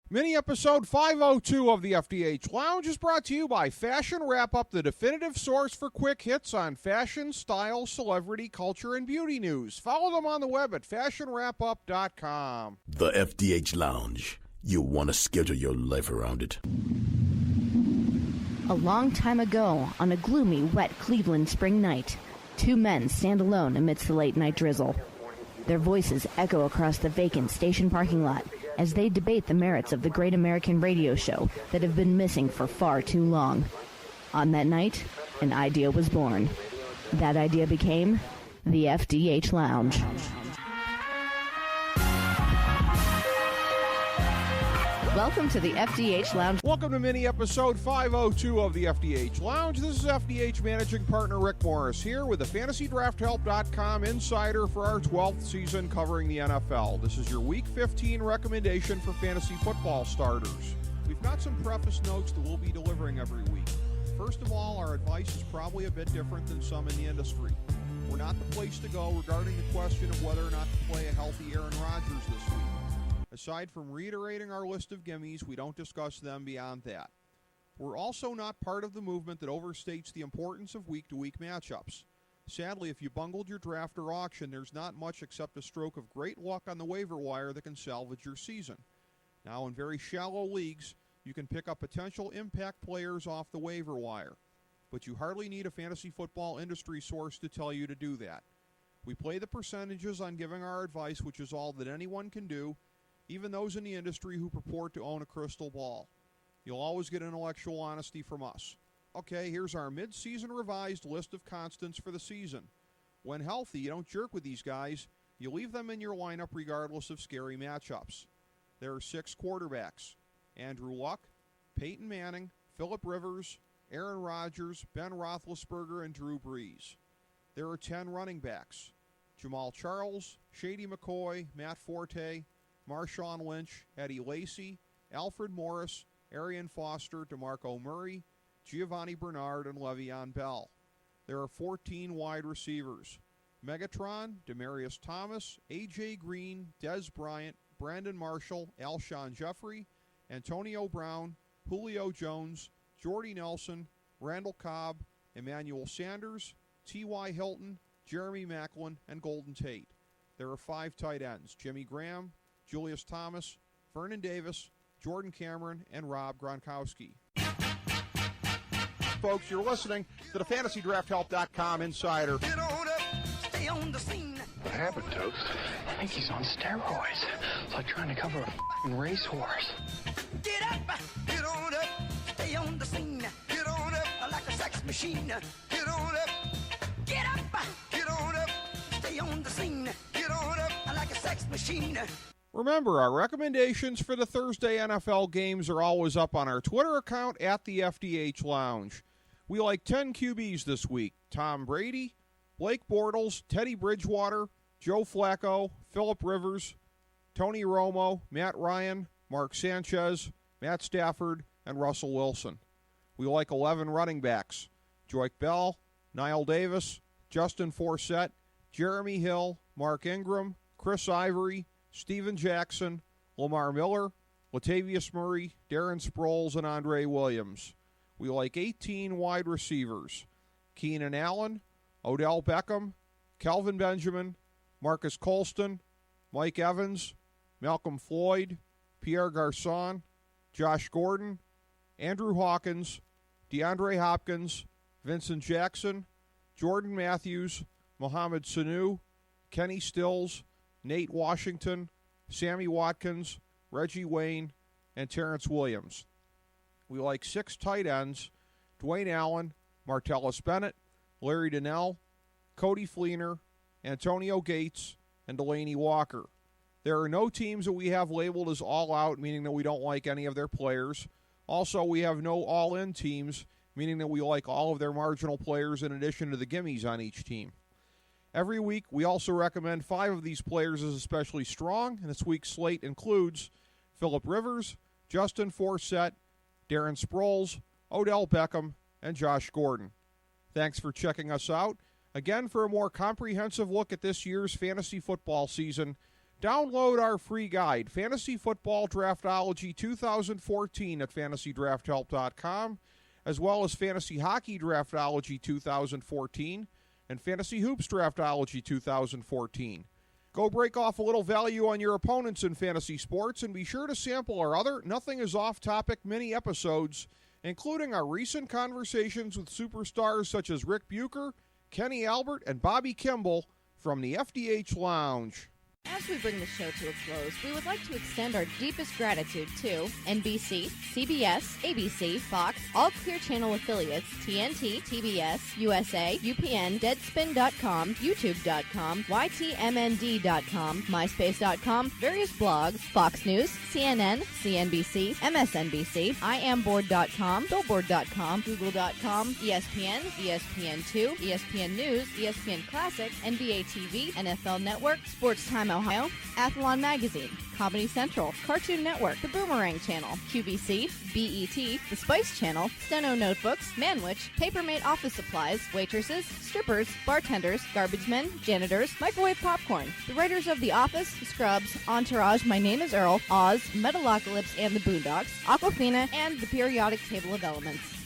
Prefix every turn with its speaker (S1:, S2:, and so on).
S1: Mini episode 502 of the FDH Lounge is brought to you by Fashion Wrap Up, the definitive source for quick hits on fashion, style, celebrity, culture, and beauty news. Follow them on the web at fashionwrapup.com.
S2: The FDH Lounge. You want to schedule your life around it.
S3: A long time ago, on a gloomy, wet Cleveland spring night, two men stand alone amidst the late-night drizzle. Their voices echo across the vacant station parking lot as they debate the merits of the great American radio show that have been missing for far too long. On that night, an idea was born. That idea became the FDH Lounge. Welcome to the FDH Lounge.
S1: Welcome to mini episode 502 of the FDH Lounge. This is FDH managing partner Rick Morris here with the FantasyDraftHelp.com insider for our 12th season covering the NFL. This is your Week 15 recommendation for fantasy football starters. We've got some preface notes that we'll be delivering every week. First of all, our advice is probably a bit different than some in the industry. We're not the place to go regarding the question of whether or not to play a healthy Aaron Rodgers this week. Aside from reiterating our list of gimmies, we don't discuss them beyond that. We're also not part of the movement that overstates the importance of week-to-week matchups. Sadly, if you bungled your draft or auction, there's not much except a stroke of great luck on the waiver wire that can salvage your season. Now, in very shallow leagues, you can pick up potential impact players off the waiver wire. But you hardly need a fantasy football industry source to tell you to do that. We play the percentages on giving our advice, which is all that anyone can do, even those in the industry who purport to own a crystal ball. You'll always get intellectual honesty from us. Okay, here's our mid-season revised list of constants for the season. When healthy, you don't jerk with these guys. You leave them in your lineup regardless of scary matchups. There are 6 quarterbacks: Andrew Luck, Peyton Manning, Phillip Rivers, Aaron Rodgers, Ben Roethlisberger, and Drew Brees. There are 10 running backs: Jamal Charles, Shady McCoy, Matt Forte, Marshawn Lynch, Eddie Lacy, Alfred Morris, Arian Foster, DeMarco Murray, Giovanni Bernard, and Le'Veon Bell. There are 14 wide receivers: Megatron, Demaryius Thomas, A.J. Green, Dez Bryant, Brandon Marshall, Alshon Jeffrey, Antonio Brown, Julio Jones, Jordy Nelson, Randall Cobb, Emmanuel Sanders, T.Y. Hilton, Jeremy Maclin, and Golden Tate. There are 5 tight ends: Jimmy Graham, Julius Thomas, Vernon Davis, Jordan Cameron, and Rob Gronkowski. Folks, you're listening to the FantasyDraftHelp.com insider.
S4: Get on up, stay on the scene.
S5: What happened, Toast?
S6: I think he's on steroids. It's like trying to cover a f***ing racehorse.
S4: Get up, get on up, stay on the scene. Get on up like a sex machine. Get on up, get up, get on up, stay on the scene. Get on up like a sex machine.
S1: Remember, our recommendations for the Thursday NFL games are always up on our Twitter account at the FDH Lounge. We like 10 QBs this week: Tom Brady, Blake Bortles, Teddy Bridgewater, Joe Flacco, Phillip Rivers, Tony Romo, Matt Ryan, Mark Sanchez, Matt Stafford, and Russell Wilson. We like 11 running backs: Joique Bell, Niall Davis, Justin Forsett, Jeremy Hill, Mark Ingram, Chris Ivory, Steven Jackson, Lamar Miller, Latavius Murray, Darren Sproles, and Andre Williams. We like 18 wide receivers: Keenan Allen, Odell Beckham, Kelvin Benjamin, Marcus Colston, Mike Evans, Malcolm Floyd, Pierre Garçon, Josh Gordon, Andrew Hawkins, DeAndre Hopkins, Vincent Jackson, Jordan Matthews, Mohamed Sanu, Kenny Stills, Nate Washington, Sammy Watkins, Reggie Wayne, and Terrence Williams. We like 6 tight ends: Dwayne Allen, Martellus Bennett, Larry Donnell, Cody Fleener, Antonio Gates, and Delaney Walker. There are no teams that we have labeled as all-out, meaning that we don't like any of their players. Also, we have no all-in teams, meaning that we like all of their marginal players in addition to the gimmies on each team. Every week, we also recommend 5 of these players as especially strong, and this week's slate includes Phillip Rivers, Justin Forsett, Darren Sproles, Odell Beckham, and Josh Gordon. Thanks for checking us out. Again, for a more comprehensive look at this year's fantasy football season, Download our free guide, Fantasy Football Draftology 2014 at fantasydrafthelp.com, as well as Fantasy Hockey Draftology 2014 and Fantasy Hoops Draftology 2014. Go break off a little value on your opponents in fantasy sports, and be sure to sample our other Nothing is Off-Topic mini episodes, including our recent conversations with superstars such as Rick Bucher, Kenny Albert, and Bobby Kimball from the FDH Lounge.
S5: As we bring the show to a close, we would like to extend our deepest gratitude to NBC, CBS, ABC, Fox, all Clear Channel affiliates, TNT, TBS, USA, UPN, Deadspin.com, YouTube.com, YTMND.com, MySpace.com, various blogs, Fox News, CNN, CNBC, MSNBC, IamBoard.com, Billboard.com, Google.com, ESPN, ESPN2, ESPN News, ESPN Classic, NBA TV, NFL Network, Sports Time Ohio, Athlon Magazine, Comedy Central, Cartoon Network, The Boomerang Channel, QVC, BET, The Spice Channel, Steno Notebooks, Manwich, Papermate Office Supplies, Waitresses, Strippers, Bartenders, Garbage Men, Janitors, Microwave Popcorn, the writers of The Office, Scrubs, Entourage, My Name is Earl, Oz, Metalocalypse and the Boondocks, Aquafina, and the periodic table of elements.